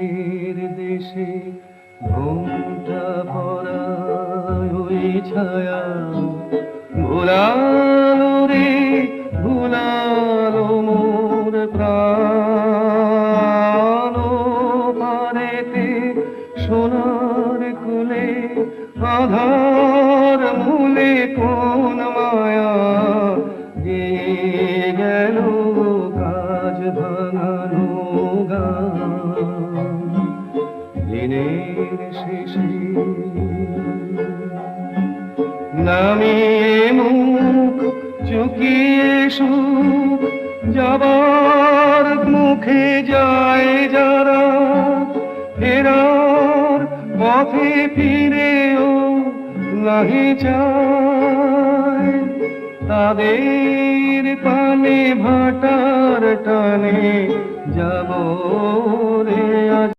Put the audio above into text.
সুখের দেশে ঘুমটা পড়ায় ওই ছায়া ভুলালো রে ভুলালো মোর প্রাণ পারেতে সোনার কুলে আধার মূলে কোন মায়া গেয়ে গেল কাজ ভাঙানো গান দিনের শেষে নামিয়ে মুখ চুকিয়ে সুখ যাবার মুখে যায় যারা ফেরার পথে ফিরেও নাহি চায় তাদের পানে ভাটার টানে যাব রে আজ।